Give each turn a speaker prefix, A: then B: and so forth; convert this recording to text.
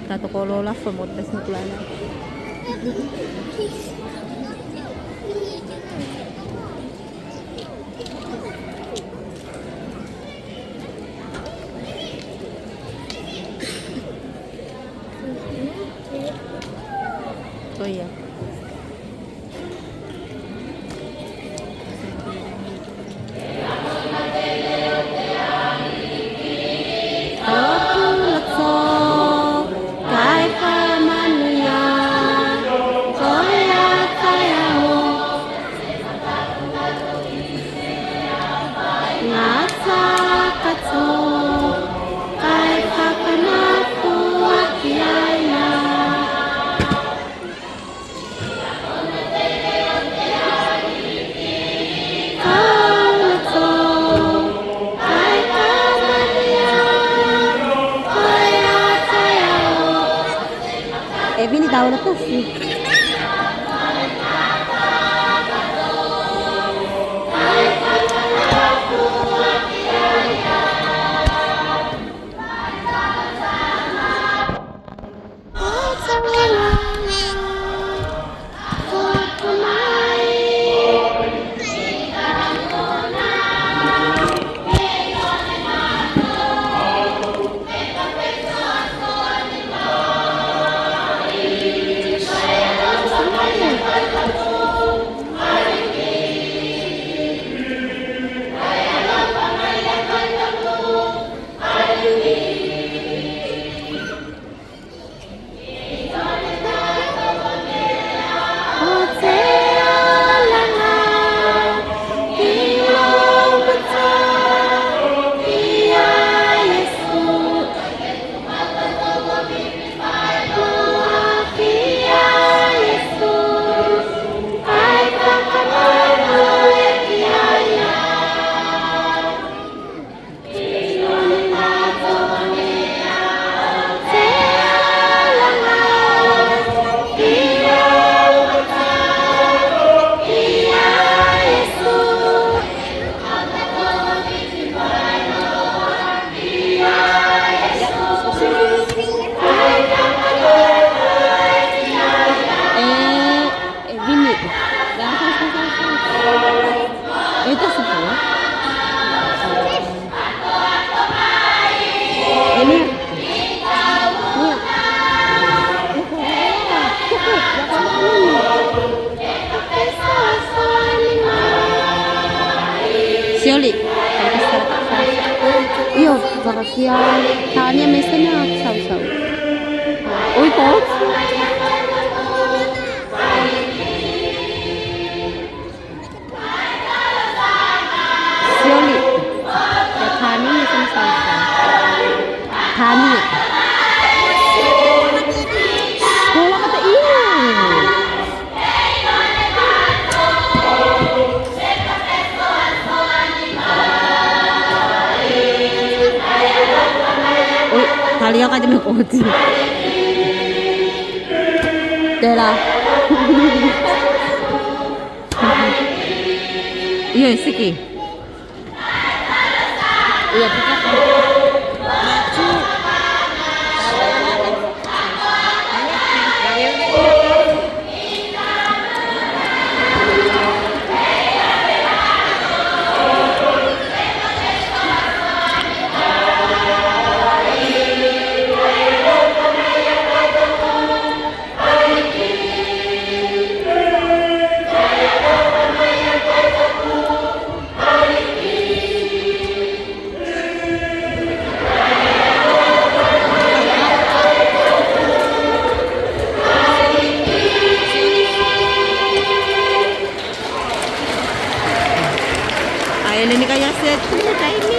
A: だところラスト持ってすくらいな。Oh iya. Evini davratas sih. Itu semua. Ini. Sioli. Iya, bahagia. Tanya mesinnya saus-saus. Oh, itu. Tani. Sekolah kata ini. Oh, Talia aja mau koci. Dela. Iya, siki. Iya, kita. Ayan na ni kaya set. Ini.